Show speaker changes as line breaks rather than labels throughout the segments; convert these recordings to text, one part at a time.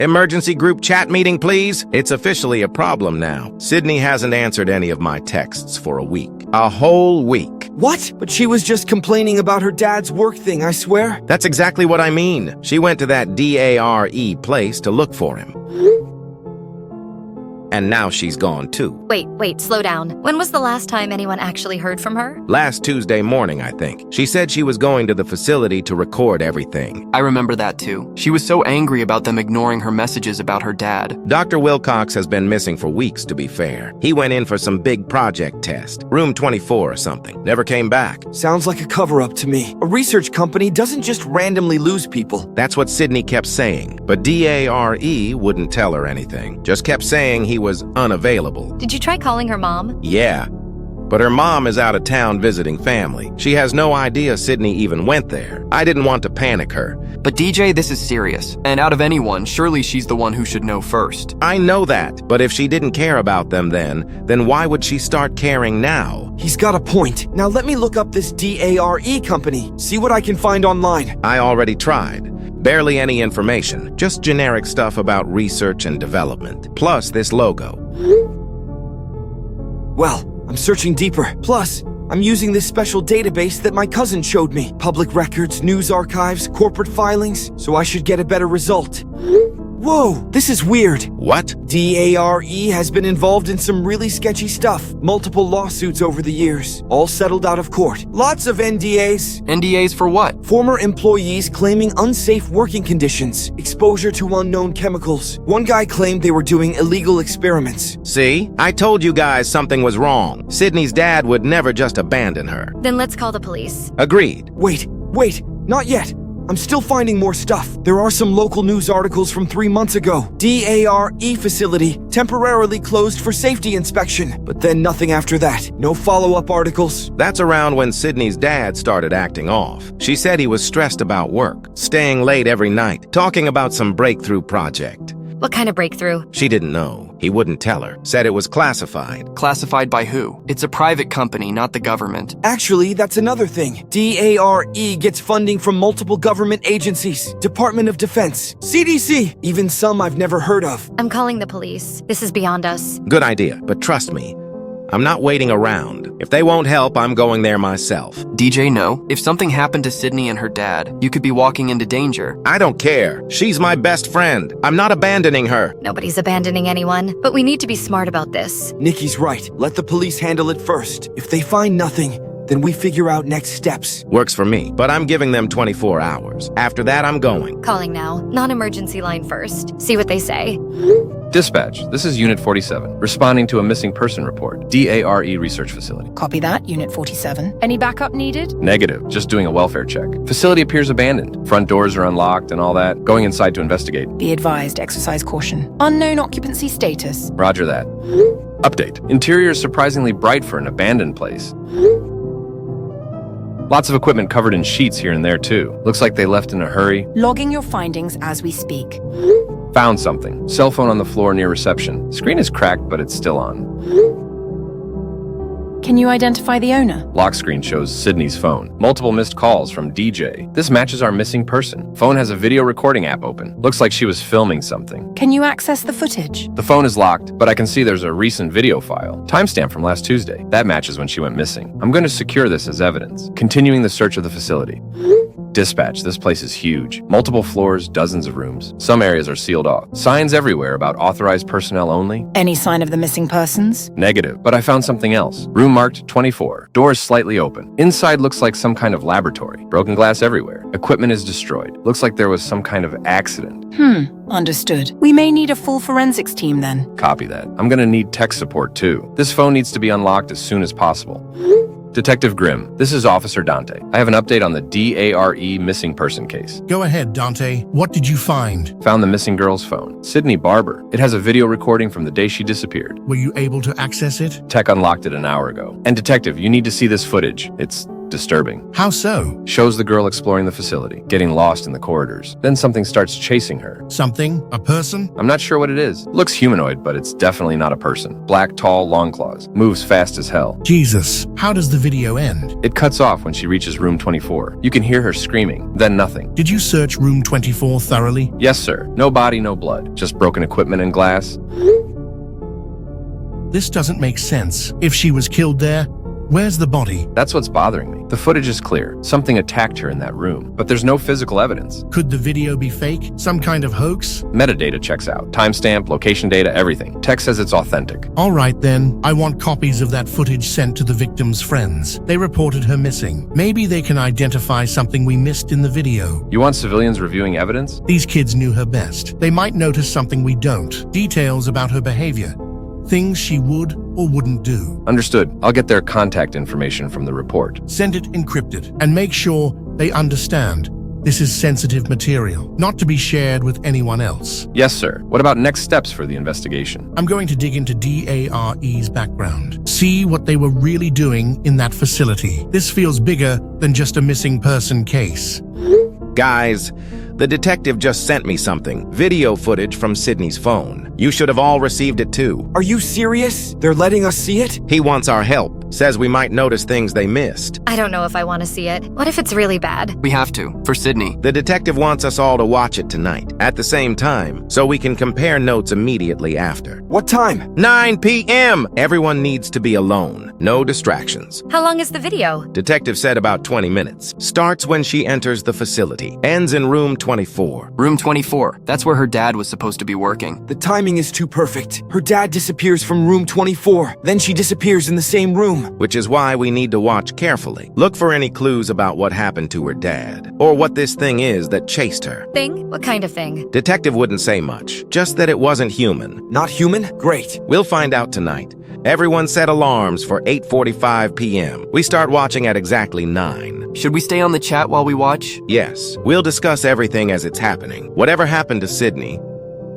Emergency group chat meeting, please. It's officially a problem now. Sidney hasn't answered any of my texts for a week. A whole week.
What? But she was just complaining about her dad's work thing, I swear.
That's exactly what I mean. She went to that Dare place to look for him. And now she's gone too.
Wait, slow down. When was the last time anyone actually heard from her?
Last Tuesday morning, I think. She said she was going to the facility to record everything.
I remember that too. She was so angry about them ignoring her messages about her dad.
Dr. Wilcox has been missing for weeks, to be fair. He went in for some big project test. Room 24 or something. Never came back.
Sounds like a cover-up to me. A research company doesn't just randomly lose people.
That's what Sidney kept saying. But Dare wouldn't tell her anything. Just kept saying he was unavailable.
Did you try calling her mom?
Yeah. But her mom is out of town visiting family. She has no idea Sidney even went there. I didn't want to panic her.
But DJ, this is serious. And out of anyone, surely she's the one who should know first.
I know that. But if she didn't care about them then why would she start caring now?
He's got a point. Now let me look up this Dare company. See what I can find online.
I already tried. Barely any information. Just generic stuff about research and development. Plus this logo.
Well, I'm searching deeper. Plus, I'm using this special database that my cousin showed me. Public records, news archives, corporate filings, so I should get a better result. Whoa, this is weird.
What?
Dare has been involved in some really sketchy stuff. Multiple lawsuits over the years, all settled out of court. Lots of NDAs.
NDAs for what?
Former employees claiming unsafe working conditions, exposure to unknown chemicals. One guy claimed they were doing illegal experiments.
See? I told you guys something was wrong. Sidney's dad would never just abandon her.
Then let's call the police.
Agreed.
Wait, not yet. I'm still finding more stuff. There are some local news articles from 3 months ago. Dare facility temporarily closed for safety inspection, but then nothing after that. No follow-up articles.
That's around when Sidney's dad started acting off. She said he was stressed about work, staying late every night, talking about some breakthrough project.
What kind of breakthrough?
She didn't know. He wouldn't tell her. Said it was classified.
Classified by who? It's a private company, not the government.
Actually, that's another thing. Dare gets funding from multiple government agencies. Department of Defense, CDC, even some I've never heard of.
I'm calling the police. This is beyond us.
Good idea, but trust me, I'm not waiting around. If they won't help, I'm going there myself.
DJ, no. If something happened to Sidney and her dad, you could be walking into danger.
I don't care. She's my best friend. I'm not abandoning her.
Nobody's abandoning anyone, but we need to be smart about this.
Nikki's right. Let the police handle it first. If they find nothing, then we figure out next steps.
Works for me, but I'm giving them 24 hours. After that, I'm going.
Calling now. Non-emergency line first. See what they say.
Dispatch, this is Unit 47, responding to a missing person report. Dare Research Facility.
Copy that, Unit 47. Any backup needed?
Negative, just doing a welfare check. Facility appears abandoned. Front doors are unlocked and all that. Going inside to investigate.
Be advised, exercise caution. Unknown occupancy status.
Roger that. Update. Interior is surprisingly bright for an abandoned place. Lots of equipment covered in sheets here and there too. Looks like they left in a hurry.
Logging your findings as we speak.
Found something. Cell phone on the floor near reception. Screen is cracked, but it's still on.
Can you identify the owner?
Lock screen shows Sidney's phone. Multiple missed calls from DJ. This matches our missing person. Phone has a video recording app open. Looks like she was filming something.
Can you access the footage?
The phone is locked, but I can see there's a recent video file. Timestamp from last Tuesday. That matches when she went missing. I'm going to secure this as evidence. Continuing the search of the facility. Dispatch, this place is huge. Multiple floors, dozens of rooms. Some areas are sealed off. Signs everywhere about authorized personnel only.
Any sign of the missing persons?
Negative, but I found something else. Room marked 24. Doors slightly open. Inside looks like some kind of laboratory. Broken glass everywhere. Equipment is destroyed. Looks like there was some kind of accident.
Understood. We may need a full forensics team then.
Copy that. I'm gonna need tech support too. This phone needs to be unlocked as soon as possible. Detective Grimm, this is Officer Dante. I have an update on the Dare missing person case.
Go ahead, Dante. What did you find?
Found the missing girl's phone, Sidney Barber. It has a video recording from the day she disappeared.
Were you able to access it?
Tech unlocked it an hour ago. And Detective, you need to see this footage. It's Disturbing.
How so?
Shows the girl exploring the facility, getting lost in the corridors. Then something starts chasing her.
Something? A person?
I'm not sure what it is. Looks humanoid, but it's definitely not a person. Black, tall, long claws. Moves fast as hell.
Jesus. How does the video end?
It cuts off when she reaches room 24. You can hear her screaming, then nothing.
Did you search room 24 thoroughly?
Yes, sir. No body, no blood. Just broken equipment and glass.
This doesn't make sense. If she was killed there, where's the body?
That's what's bothering me. The footage is clear. Something attacked her in that room, but there's no physical evidence.
Could the video be fake? Some kind of hoax?
Metadata checks out. Timestamp, location data, everything. Tech says it's authentic.
All right then, I want copies of that footage sent to the victim's friends. They reported her missing. Maybe they can identify something we missed in the video.
You want civilians reviewing evidence?
These kids knew her best. They might notice something we don't. Details about her behavior. Things she would or wouldn't do.
Understood. I'll get their contact information from the report.
Send it encrypted and make sure they understand this is sensitive material, not to be shared with anyone else.
Yes, sir. What about next steps for the investigation?
I'm going to dig into DARE's background, see what they were really doing in that facility. This feels bigger than just a missing person case.
Guys, the detective just sent me something. Video footage from Sidney's phone. You should have all received it too.
Are you serious? They're letting us see it?
He wants our help. Says we might notice things they missed.
I don't know if I want to see it. What if it's really bad?
We have to, for Sidney.
The detective wants us all to watch it tonight, at the same time, so we can compare notes immediately after.
What time?
9 p.m. Everyone needs to be alone. No distractions.
How long is the video?
Detective said about 20 minutes. Starts when she enters the facility. Ends in room 24.
Room 24. That's where her dad was supposed to be working.
The timing is too perfect. Her dad disappears from room 24. Then she disappears in the same room.
Which is why we need to watch carefully. Look for any clues about what happened to her dad, or what this thing is that chased her.
Thing? What kind of thing?
Detective wouldn't say much, just that it wasn't human.
Not human? Great.
We'll find out tonight. Everyone set alarms for 8:45 p.m. We start watching at exactly 9.
Should we stay on the chat while we watch?
Yes, we'll discuss everything as it's happening. Whatever happened to Sidney,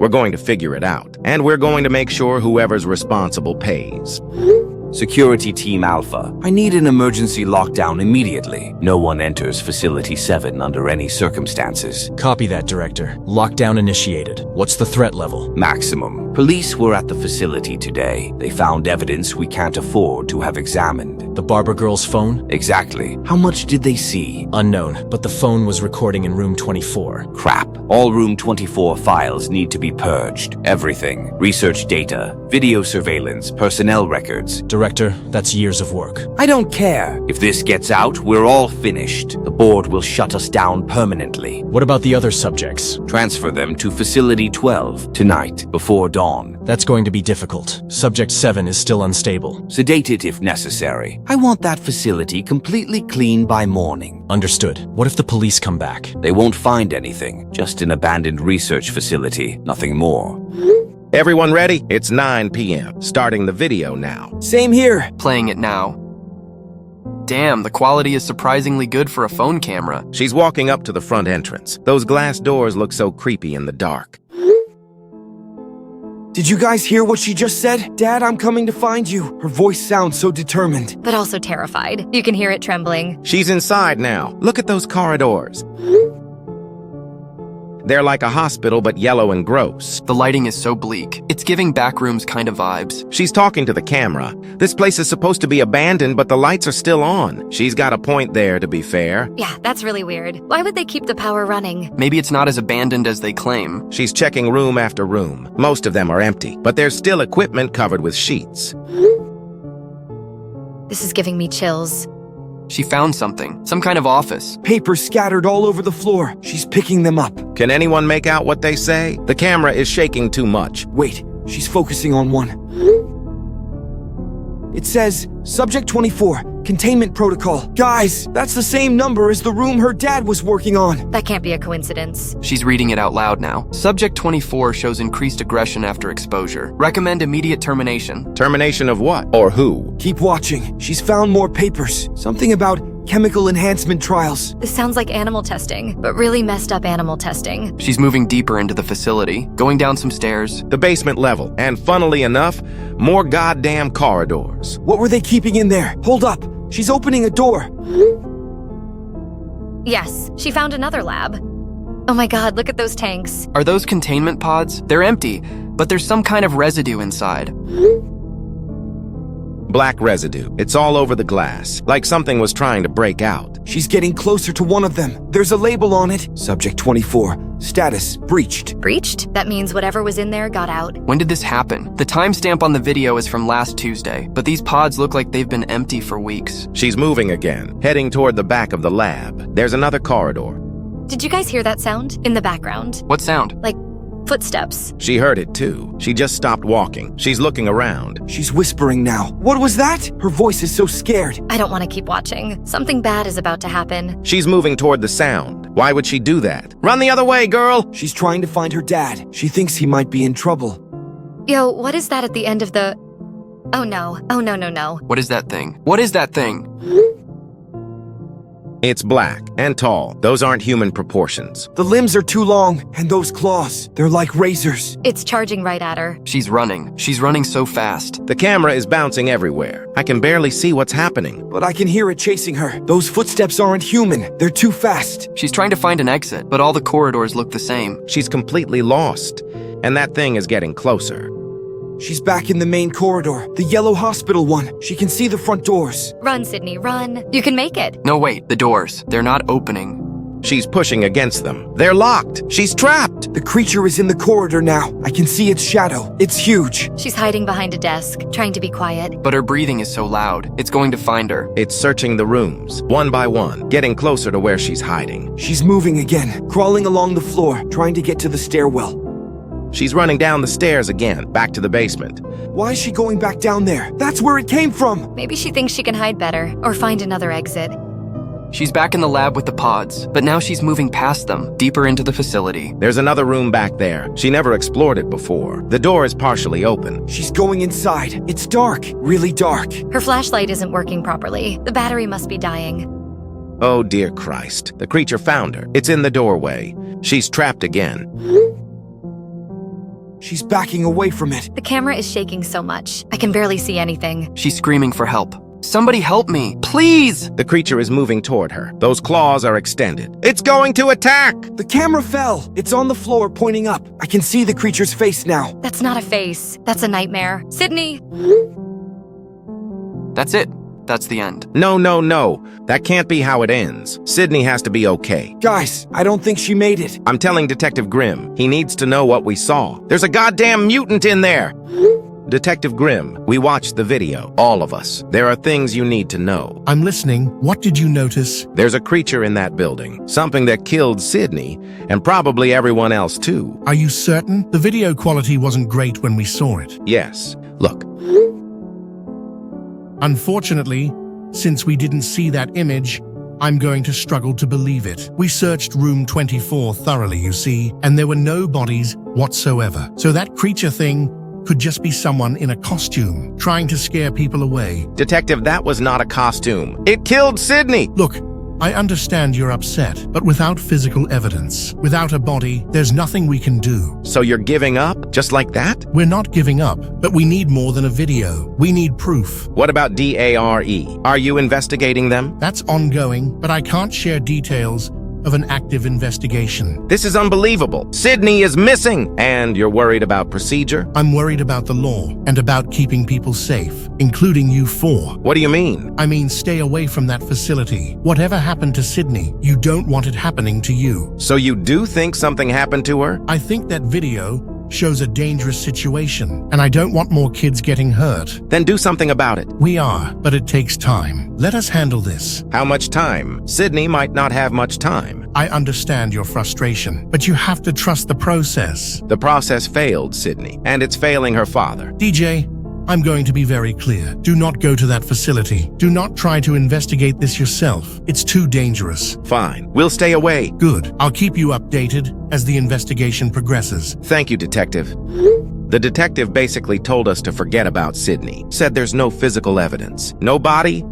we're going to figure it out. And we're going to make sure whoever's responsible pays.
Security Team Alpha, I need an emergency lockdown immediately. No one enters Facility 7 under any circumstances.
Copy that, Director. Lockdown initiated. What's the threat level?
Maximum. Police were at the facility today. They found evidence we can't afford to have examined.
The Barber girl's phone?
Exactly. How much did they see?
Unknown, but the phone was recording in room 24.
Crap. All room 24 files need to be purged. Everything. Research data, video surveillance, personnel records.
Director, that's years of work.
I don't care. If this gets out, we're all finished. The board will shut us down permanently.
What about the other subjects?
Transfer them to Facility 12 tonight, before dawn.
That's going to be difficult. Subject 7 is still unstable.
Sedate it if necessary. I want that facility completely clean by morning.
Understood. What if the police come back?
They won't find anything. Just an abandoned research facility. Nothing more.
Everyone ready? It's 9 p.m. Starting the video now.
Same here.
Playing it now. Damn, the quality is surprisingly good for a phone camera.
She's walking up to the front entrance. Those glass doors look so creepy in the dark.
Did you guys hear what she just said? Dad, I'm coming to find you. Her voice sounds so determined.
But also terrified. You can hear it trembling.
She's inside now. Look at those corridors. They're like a hospital, but yellow and gross.
The lighting is so bleak. It's giving backrooms kind of vibes.
She's talking to the camera. This place is supposed to be abandoned, but the lights are still on. She's got a point there, to be fair.
Yeah, that's really weird. Why would they keep the power running?
Maybe it's not as abandoned as they claim.
She's checking room after room. Most of them are empty, but there's still equipment covered with sheets.
This is giving me chills.
She found something. Some kind of office.
Papers scattered all over the floor. She's picking them up.
Can anyone make out what they say? The camera is shaking too much.
Wait, she's focusing on one. It says, Subject 24, Containment Protocol. Guys, that's the same number as the room her dad was working on.
That can't be a coincidence.
She's reading it out loud now. Subject 24 shows increased aggression after exposure. Recommend immediate termination.
Termination of what? Or who?
Keep watching. She's found more papers. Something about chemical enhancement trials.
This sounds like animal testing, but really messed up animal testing.
She's moving deeper into the facility, going down some stairs.
The basement level, and funnily enough, more goddamn corridors.
What were they keeping in there? Hold up. She's opening a door.
Yes, she found another lab. Oh my god, look at those tanks.
Are those containment pods? They're empty, but there's some kind of residue inside.
Black residue. It's all over the glass, like something was trying to break out.
She's getting closer to one of them. There's a label on it. Subject 24. Status breached.
Breached? That means whatever was in there got out.
When did this happen? The timestamp on the video is from last Tuesday, but these pods look like they've been empty for weeks.
She's moving again, heading toward the back of the lab. There's another corridor.
Did you guys hear that sound in the background?
What sound?
Like footsteps.
She heard it too. She just stopped walking. She's looking around.
She's whispering now. What was that? Her voice is so scared.
I don't want to keep watching. Something bad is about to happen.
She's moving toward the sound. Why would she do that? Run the other way, girl!
She's trying to find her dad. She thinks he might be in trouble.
Yo, what is that at the end of the... Oh no. Oh no, no, no.
What is that thing? What is that thing?
It's black and tall. Those aren't human proportions.
The limbs are too long, and those claws, they're like razors.
It's charging right at her.
She's running. She's running so fast.
The camera is bouncing everywhere. I can barely see what's happening.
But I can hear it chasing her. Those footsteps aren't human. They're too fast.
She's trying to find an exit, but all the corridors look the same.
She's completely lost, and that thing is getting closer.
She's back in the main corridor, the yellow hospital one. She can see the front doors.
Run, Sidney, run. You can make it.
No, wait, the doors. They're not opening.
She's pushing against them. They're locked. She's trapped.
The creature is in the corridor now. I can see its shadow. It's huge.
She's hiding behind a desk, trying to be quiet.
But her breathing is so loud. It's going to find her.
It's searching the rooms, one by one, getting closer to where she's hiding.
She's moving again, crawling along the floor, trying to get to the stairwell.
She's running down the stairs again, back to the basement.
Why is she going back down there? That's where it came from.
Maybe she thinks she can hide better, or find another exit.
She's back in the lab with the pods, but now she's moving past them, deeper into the facility.
There's another room back there. She never explored it before. The door is partially open.
She's going inside. It's dark, really dark.
Her flashlight isn't working properly. The battery must be dying.
Oh, dear Christ. The creature found her. It's in the doorway. She's trapped again.
She's backing away from it.
The camera is shaking so much. I can barely see anything.
She's screaming for help. Somebody help me, please!
The creature is moving toward her. Those claws are extended. It's going to attack!
The camera fell. It's on the floor, pointing up. I can see the creature's face now.
That's not a face. That's a nightmare. Sidney!
That's it. That's the end.
No, no, no. That can't be how it ends. Sidney has to be okay.
Guys, I don't think she made it.
I'm telling Detective Grimm. He needs to know what we saw. There's a goddamn mutant in there! Detective Grimm, we watched the video. All of us. There are things you need to know.
I'm listening. What did you notice?
There's a creature in that building. Something that killed Sidney, and probably everyone else too.
Are you certain? The video quality wasn't great when we saw it.
Yes. Look.
Unfortunately, since we didn't see that image, I'm going to struggle to believe it. We searched room 24 thoroughly, you see, and there were no bodies whatsoever. So that creature thing could just be someone in a costume, trying to scare people away.
Detective, that was not a costume. It killed Sidney!
Look, I understand you're upset, but without physical evidence, without a body, there's nothing we can do.
So you're giving up? Just like that?
We're not giving up, but we need more than a video. We need proof.
What about DARE? Are you investigating them?
That's ongoing, but I can't share details of an active investigation.
This is unbelievable. Sidney is missing. And you're worried about procedure?
I'm worried about the law and about keeping people safe, including you four.
What do you mean?
I mean, stay away from that facility. Whatever happened to Sidney, you don't want it happening to you.
So you do think something happened to her?
I think that video shows a dangerous situation, and I don't want more kids getting hurt.
Then do something about it.
We are, but it takes time. Let us handle this.
How much time? Sidney might not have much time.
I understand your frustration, but you have to trust the process.
The process failed Sidney, and it's failing her father.
DJ, I'm going to be very clear. Do not go to that facility. Do not try to investigate this yourself. It's too dangerous.
Fine. We'll stay away.
Good. I'll keep you updated as the investigation progresses.
Thank you, Detective. The detective basically told us to forget about Sidney. Said there's no physical evidence. No body,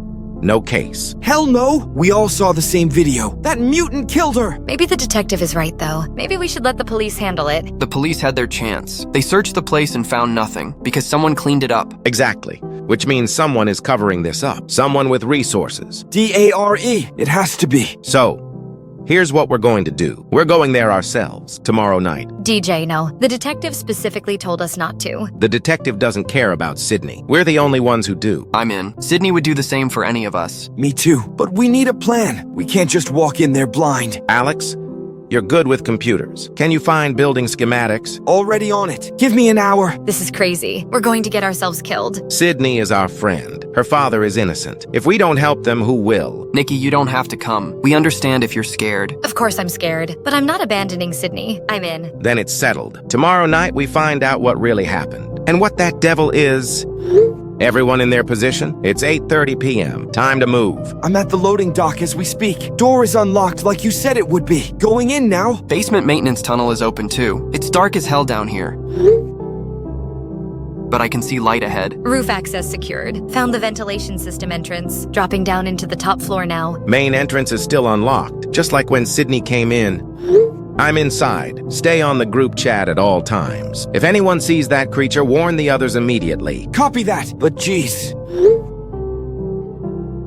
no case.
Hell no! We all saw the same video. That mutant killed her!
Maybe the detective is right, though. Maybe we should let the police handle it.
The police had their chance. They searched the place and found nothing, because someone cleaned it up.
Exactly. Which means someone is covering this up. Someone with resources.
DARE. It has to be.
So, Here's what we're going to do. We're going there ourselves tomorrow night.
DJ, no. The detective specifically told us not to.
The detective doesn't care about Sidney. We're the only ones who do.
I'm in. Sidney would do the same for any of us.
Me too, but we need a plan. We can't just walk in there blind.
Alex, you're good with computers. Can you find building schematics?
Already on it. Give me an hour.
This is crazy. We're going to get ourselves killed.
Sidney is our friend. Her father is innocent. If we don't help them, who will?
Nikki, you don't have to come. We understand if you're scared.
Of course I'm scared, but I'm not abandoning Sidney. I'm in.
Then it's settled. Tomorrow night we find out what really happened. And what that devil is. Everyone in their position? It's 8:30 p.m. Time to move.
I'm at the loading dock as we speak. Door is unlocked like you said it would be. Going in now.
Basement maintenance tunnel is open too. It's dark as hell down here. But I can see light ahead.
Roof access secured. Found the ventilation system entrance. Dropping down into the top floor now.
Main entrance is still unlocked, just like when Sidney came in. I'm inside. Stay on the group chat at all times. If anyone sees that creature, warn the others immediately.
Copy that. But geez.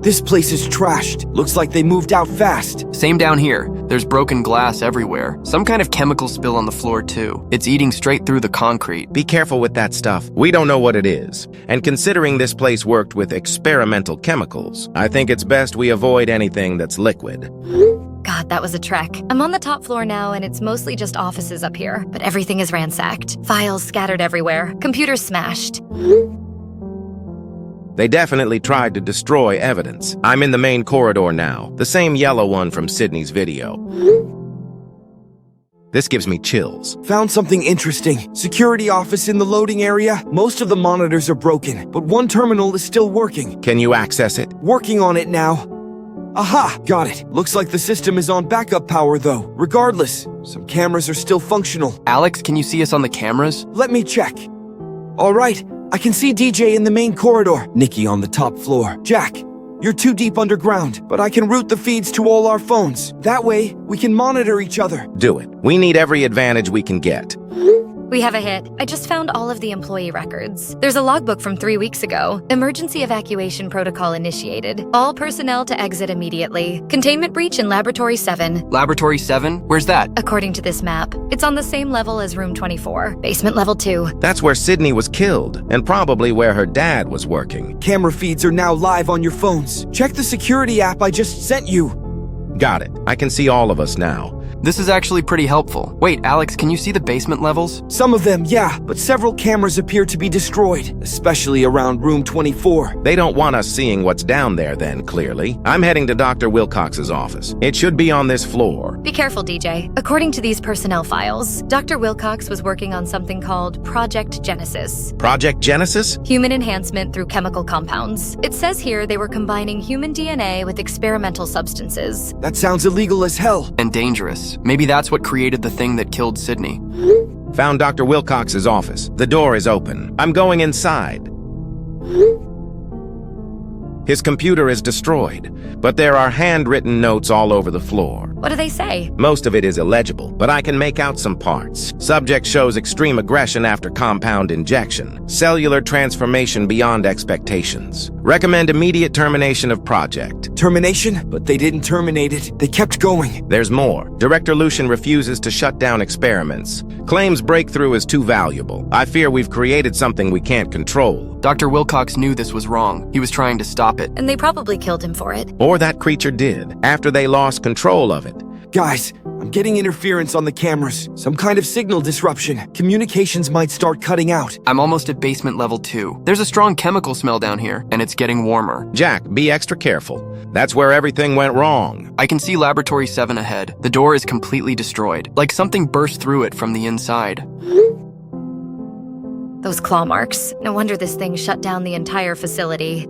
This place is trashed. Looks like they moved out fast.
Same down here. There's broken glass everywhere. Some kind of chemical spill on the floor too. It's eating straight through the concrete.
Be careful with that stuff. We don't know what it is. And considering this place worked with experimental chemicals, I think it's best we avoid anything that's liquid.
God, that was a trek. I'm on the top floor now, and it's mostly just offices up here, but everything is ransacked. Files scattered everywhere. Computers smashed.
They definitely tried to destroy evidence. I'm in the main corridor now, the same yellow one from Sidney's video. This gives me chills.
Found something interesting. Security office in the loading area. Most of the monitors are broken, but one terminal is still working.
Can you access it?
Working on it now. Aha! Got it. Looks like the system is on backup power, though. Regardless, some cameras are still functional.
Alex, can you see us on the cameras?
Let me check. All right, I can see DJ in the main corridor. Nikki on the top floor. Jack, you're too deep underground, but I can route the feeds to all our phones. That way, we can monitor each other.
Do it. We need every advantage we can get.
We have a hit. I just found all of the employee records. There's a logbook from 3 weeks ago. Emergency evacuation protocol initiated. All personnel to exit immediately. Containment breach in Laboratory 7.
Laboratory 7? Where's that?
According to this map, it's on the same level as Room 24. Basement level 2.
That's where Sidney was killed, and probably where her dad was working.
Camera feeds are now live on your phones. Check the security app I just sent you.
Got it. I can see all of us now.
This is actually pretty helpful. Wait, Alex, can you see the basement levels?
Some of them, yeah, but several cameras appear to be destroyed, especially around Room 24.
They don't want us seeing what's down there then, clearly. I'm heading to Dr. Wilcox's office. It should be on this floor.
Be careful, DJ. According to these personnel files, Dr. Wilcox was working on something called Project Genesis.
Project Genesis?
Human enhancement through chemical compounds. It says here they were combining human DNA with experimental substances.
That sounds illegal as hell.
And dangerous. Maybe that's what created the thing that killed Sidney.
Found Dr. Wilcox's office. The door is open. I'm going inside. His computer is destroyed, but there are handwritten notes all over the floor.
What do they say?
Most of it is illegible, but I can make out some parts. Subject shows extreme aggression after compound injection. Cellular transformation beyond expectations. Recommend immediate termination of project.
Termination? But they didn't terminate it. They kept going.
There's more. Director Lucian refuses to shut down experiments. Claims breakthrough is too valuable. I fear we've created something we can't control.
Dr. Wilcox knew this was wrong. He was trying to stop it.
And they probably killed him for it.
Or that creature did, after they lost control of it.
Guys, I'm getting interference on the cameras. Some kind of signal disruption. Communications might start cutting out.
I'm almost at basement level 2. There's a strong chemical smell down here, and it's getting warmer.
Jack, be extra careful. That's where everything went wrong.
I can see Laboratory 7 ahead. The door is completely destroyed, like something burst through it from the inside.
Those claw marks. No wonder this thing shut down the entire facility.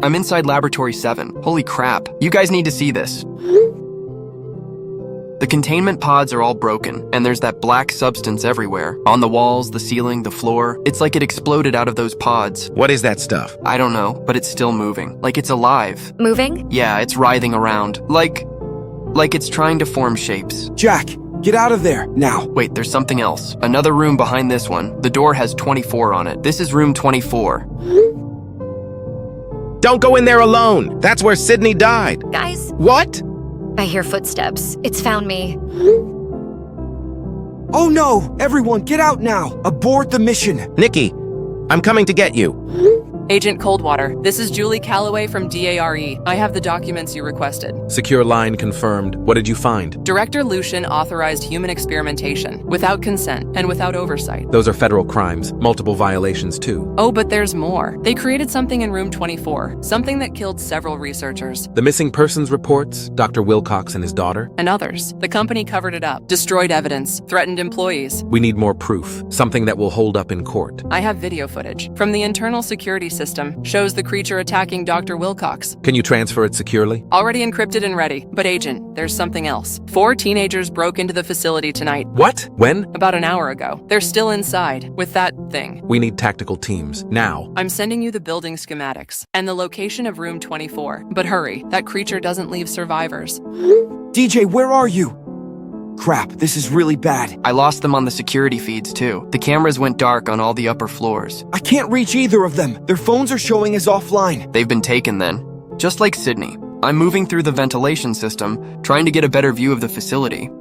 I'm inside Laboratory 7. Holy crap. You guys need to see this. The containment pods are all broken, and there's that black substance everywhere. On the walls, the ceiling, the floor. It's like it exploded out of those pods.
What is that stuff?
I don't know, but it's still moving. Like it's alive.
Moving?
Yeah, it's writhing around. Like it's trying to form shapes.
Jack, get out of there, now.
Wait, there's something else. Another room behind this one. The door has 24 on it. This is room 24.
Don't go in there alone. That's where Sidney died.
Guys?
What?
I hear footsteps. It's found me.
Oh no! Everyone, get out now! Abort the mission!
Nikki, I'm coming to get you.
Agent Coldwater, this is Julie Calloway from DARE. I have the documents you requested.
Secure line confirmed. What did you find?
Director Lucian authorized human experimentation without consent and without oversight.
Those are federal crimes. Multiple violations, too.
Oh, but there's more. They created something in room 24, something that killed several researchers.
The missing persons reports, Dr. Wilcox and his daughter?
And others. The company covered it up, destroyed evidence, threatened employees.
We need more proof, something that will hold up in court.
I have video footage from the internal security system. Shows the creature attacking Dr. Wilcox.
Can you transfer it securely?
Already encrypted and ready. But Agent, there's something else. 4 teenagers broke into the facility tonight.
What? When?
About an hour ago. They're still inside, with that thing.
We need tactical teams, now.
I'm sending you the building schematics and the location of room 24. But hurry, that creature doesn't leave survivors.
DJ, where are you? Crap, this is really bad.
I lost them on the security feeds, too. The cameras went dark on all the upper floors.
I can't reach either of them. Their phones are showing as offline.
They've been taken then. Just like Sidney. I'm moving through the ventilation system, trying to get a better view of the facility.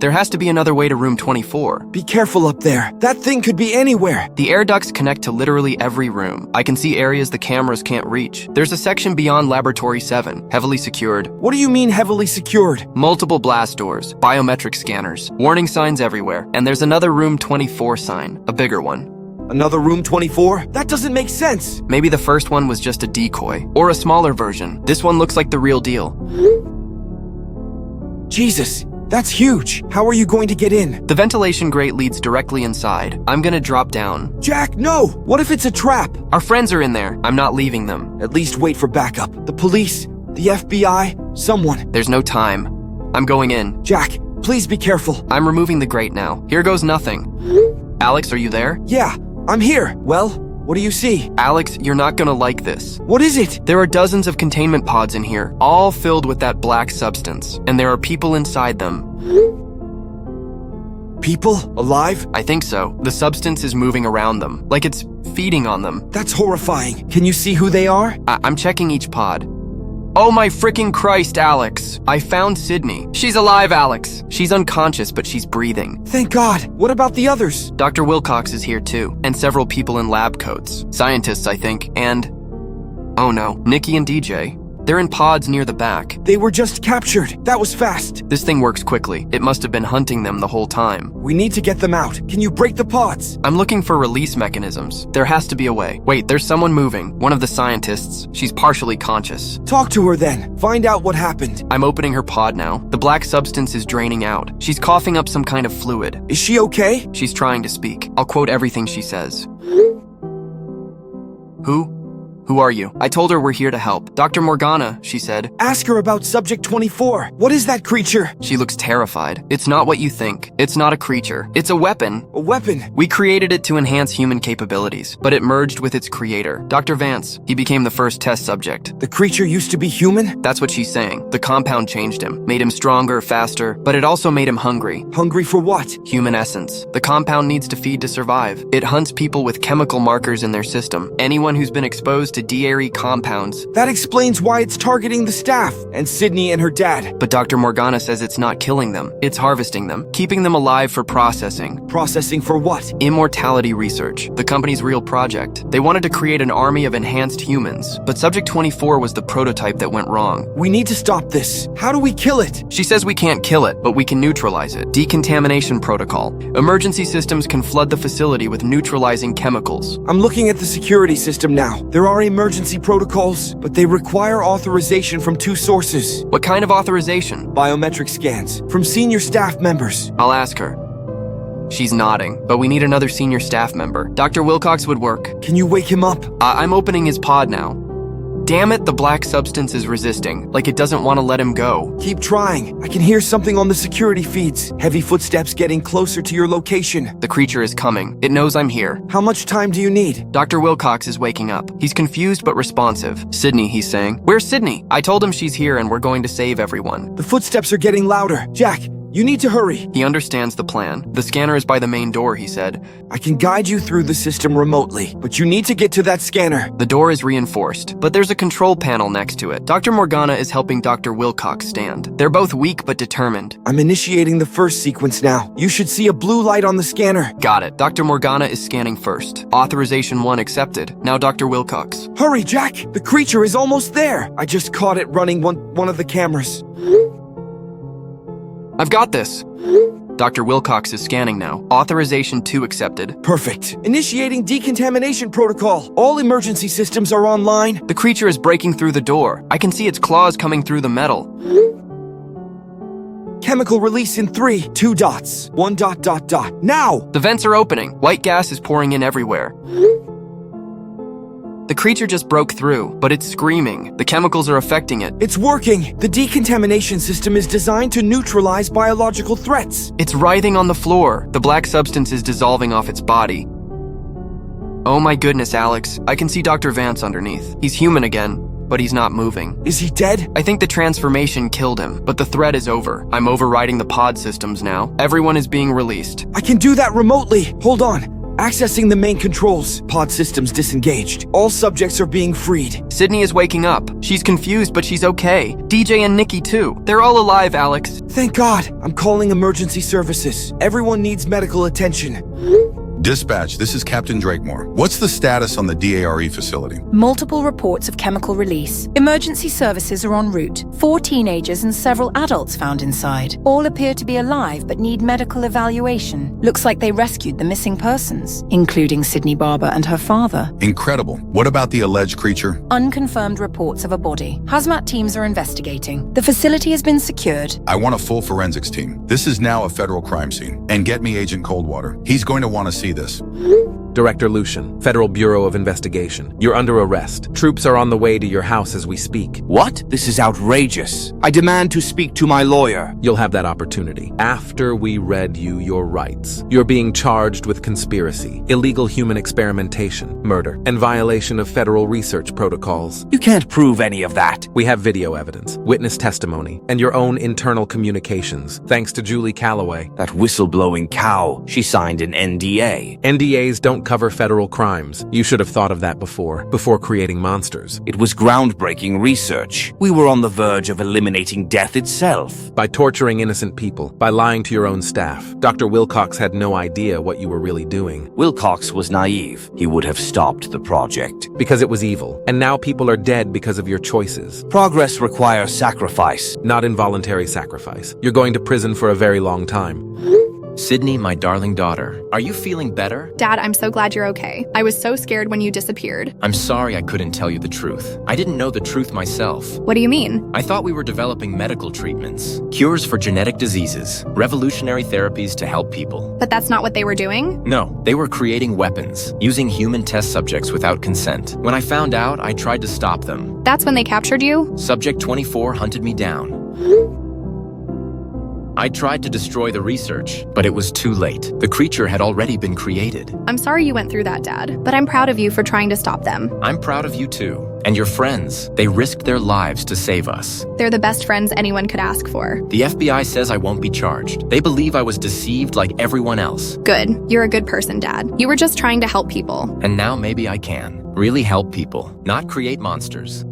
There has to be another way to room 24.
Be careful up there. That thing could be anywhere.
The air ducts connect to literally every room. I can see areas the cameras can't reach. There's a section beyond Laboratory 7, heavily secured.
What do you mean heavily secured?
Multiple blast doors, biometric scanners, warning signs everywhere. And there's another room 24 sign, a bigger one.
Another room 24? That doesn't make sense.
Maybe the first one was just a decoy, or a smaller version. This one looks like the real deal.
Jesus. That's huge. How are you going to get in?
The ventilation grate leads directly inside. I'm gonna drop down.
Jack, no! What if it's a trap?
Our friends are in there. I'm not leaving them.
At least wait for backup. The police, the FBI, someone.
There's no time. I'm going in.
Jack, please be careful.
I'm removing the grate now. Here goes nothing. Alex, are you there?
Yeah, I'm here. Well, what do you see?
Alex, you're not gonna like this.
What is it?
There are dozens of containment pods in here, all filled with that black substance, and there are people inside them.
People? Alive?
I think so. The substance is moving around them, like it's feeding on them.
That's horrifying. Can you see who they are?
I'm checking each pod. Oh my freaking Christ, Alex. I found Sidney. She's alive, Alex. She's unconscious, but she's breathing.
Thank God. What about the others?
Dr. Wilcox is here too, and several people in lab coats. Scientists, I think, and... oh no, Nikki and DJ. They're in pods near the back.
They were just captured. That was fast.
This thing works quickly. It must have been hunting them the whole time.
We need to get them out. Can you break the pods?
I'm looking for release mechanisms. There has to be a way. Wait, there's someone moving. One of the scientists. She's partially conscious.
Talk to her then. Find out what happened.
I'm opening her pod now. The black substance is draining out. She's coughing up some kind of fluid.
Is she okay?
She's trying to speak. I'll quote everything she says. Who are you? I told her we're here to help. Dr. Morgana, she said.
Ask her about Subject 24. What is that creature?
She looks terrified. It's not what you think. It's not a creature. It's a weapon.
A weapon?
We created it to enhance human capabilities, but it merged with its creator, Dr. Vance. He became the first test subject.
The creature used to be human?
That's what she's saying. The compound changed him, made him stronger, faster, but it also made him hungry.
Hungry for what?
Human essence. The compound needs to feed to survive. It hunts people with chemical markers in their system. Anyone who's been exposed to DARE compounds.
That explains why it's targeting the staff and Sidney and her dad.
But Dr. Morgana says it's not killing them. It's harvesting them, keeping them alive for processing.
Processing for what?
Immortality research, the company's real project. They wanted to create an army of enhanced humans, but Subject 24 was the prototype that went wrong.
We need to stop this. How do we kill it?
She says we can't kill it, but we can neutralize it. Decontamination protocol. Emergency systems can flood the facility with neutralizing chemicals.
I'm looking at the security system now. There are emergency protocols, but they require authorization from 2 sources.
What kind of authorization?
Biometric scans from senior staff members.
I'll ask her. She's nodding, but we need another senior staff member. Dr. Wilcox would work.
Can you wake him up?
I'm opening his pod now. Damn it, the black substance is resisting, like it doesn't want to let him go.
Keep trying. I can hear something on the security feeds. Heavy footsteps getting closer to your location.
The creature is coming. It knows I'm here.
How much time do you need?
Dr. Wilcox is waking up. He's confused but responsive. Sidney, he's saying. Where's Sidney? I told him she's here and we're going to save everyone.
The footsteps are getting louder. Jack, You need to hurry.
He understands the plan. The scanner is by the main door, he said.
I can guide you through the system remotely, but you need to get to that scanner.
The door is reinforced, but there's a control panel next to it. Dr. Morgana is helping Dr. Wilcox stand. They're both weak but determined.
I'm initiating the first sequence now. You should see a blue light on the scanner.
Got it. Dr. Morgana is scanning first. Authorization 1 accepted. Now Dr. Wilcox.
Hurry, Jack! The creature is almost there. I just caught it running one of the cameras.
I've got this. Dr. Wilcox is scanning now. Authorization 2 accepted.
Perfect. Initiating decontamination protocol. All emergency systems are online.
The creature is breaking through the door. I can see its claws coming through the metal.
Chemical release in 3, 2 dots. 1 dot dot dot. Now!
The vents are opening. White gas is pouring in everywhere. The creature just broke through, but it's screaming. The chemicals are affecting it.
It's working. The decontamination system is designed to neutralize biological threats.
It's writhing on the floor. The black substance is dissolving off its body. Oh my goodness, Alex. I can see Dr. Vance underneath. He's human again, but he's not moving.
Is he dead?
I think the transformation killed him, but the threat is over. I'm overriding the pod systems now. Everyone is being released.
I can do that remotely. Hold on. Accessing the main controls. Pod systems disengaged. All subjects are being freed.
Sidney is waking up. She's confused, but she's okay. DJ and Nikki too. They're all alive, Alex.
Thank God. I'm calling emergency services. Everyone needs medical attention.
Dispatch, this is Captain Drakemore. What's the status on the DARE facility?
Multiple reports of chemical release. Emergency services are en route. 4 teenagers and several adults found inside. All appear to be alive but need medical evaluation. Looks like they rescued the missing persons, including Sidney Barber and her father.
Incredible. What about the alleged creature?
Unconfirmed reports of a body. Hazmat teams are investigating. The facility has been secured.
I want a full forensics team. This is now a federal crime scene. And get me Agent Coldwater. He's going to want to see this.
Director Lucian, Federal Bureau of Investigation. You're under arrest. Troops are on the way to your house as we speak.
What? This is outrageous. I demand to speak to my lawyer.
You'll have that opportunity after we read you your rights. You're being charged with conspiracy, illegal human experimentation, murder, and violation of federal research protocols.
You can't prove any of that.
We have video evidence, witness testimony, and your own internal communications, thanks to Julie Calloway.
That whistleblowing cow. She signed an NDA.
NDAs don't cover federal crimes. You should have thought of that before creating monsters.
It was groundbreaking research. We were on the verge of eliminating death itself.
By torturing innocent people, by lying to your own staff. Dr. Wilcox had no idea what you were really doing.
Wilcox was naive. He would have stopped the project.
Because it was evil. And now people are dead because of your choices.
Progress requires sacrifice.
Not involuntary sacrifice. You're going to prison for a very long time.
Sidney, my darling daughter, are you feeling better?
Dad, I'm so glad you're okay. I was so scared when you disappeared.
I'm sorry I couldn't tell you the truth. I didn't know the truth myself.
What do you mean?
I thought we were developing medical treatments, cures for genetic diseases, revolutionary therapies to help people.
But that's not what they were doing?
No, they were creating weapons, using human test subjects without consent. When I found out, I tried to stop them.
That's when they captured you?
Subject 24 hunted me down. I tried to destroy the research, but it was too late. The creature had already been created.
I'm sorry you went through that, Dad, but I'm proud of you for trying to stop them.
I'm proud of you too. And your friends. They risked their lives to save us.
They're the best friends anyone could ask for.
The FBI says I won't be charged. They believe I was deceived like everyone else.
Good. You're a good person, Dad. You were just trying to help people.
And now maybe I can. Really help people, not create monsters.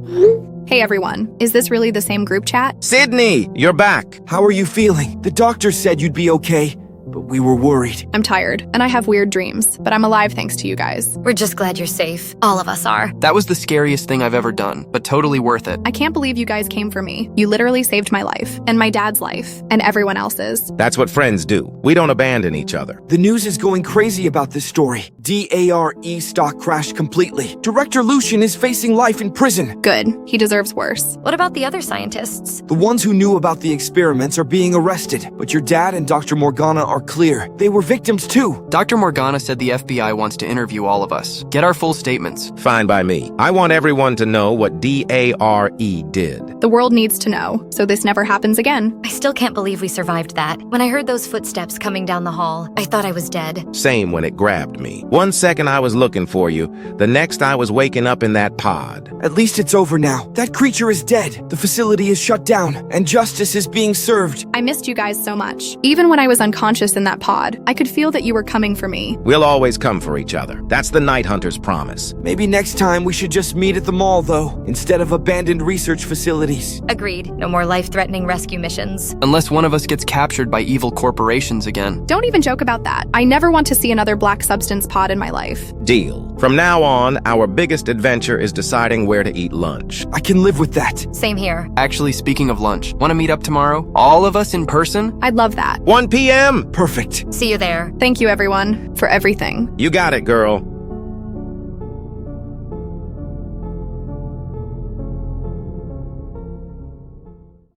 Hey everyone, is this really the same group chat?
Sidney, you're back.
How are you feeling? The doctor said you'd be okay, but we were worried.
I'm tired, and I have weird dreams, but I'm alive thanks to you guys.
We're just glad you're safe. All of us are.
That was the scariest thing I've ever done, but totally worth it.
I can't believe you guys came for me. You literally saved my life, and my dad's life, and everyone else's.
That's what friends do. We don't abandon each other.
The news is going crazy about this story. DARE stock crashed completely. Director Lucian is facing life in prison.
Good. He deserves worse.
What about the other scientists?
The ones who knew about the experiments are being arrested, but your dad and Dr. Morgana are are clear. They were victims too.
Dr. Morgana said the FBI wants to interview all of us. Get our full statements.
Fine by me. I want everyone to know what DARE did.
The world needs to know, so this never happens again.
I still can't believe we survived that. When I heard those footsteps coming down the hall, I thought I was dead.
Same when it grabbed me. 1 second I was looking for you, the next I was waking up in that pod.
At least it's over now. That creature is dead. The facility is shut down, and justice is being served.
I missed you guys so much. Even when I was unconscious in that pod, I could feel that you were coming for me.
We'll always come for each other. That's the Night Hunter's promise.
Maybe next time we should just meet at the mall, though, instead of abandoned research facilities.
Agreed. No more life-threatening rescue missions.
Unless one of us gets captured by evil corporations again.
Don't even joke about that. I never want to see another black substance pod in my life.
Deal. From now on, our biggest adventure is deciding where to eat lunch.
I can live with that.
Same here.
Actually, speaking of lunch, want to meet up tomorrow? All of us in person?
I'd love that.
1 p.m.
Perfect.
See you there.
Thank you, everyone, for everything.
You got it, girl.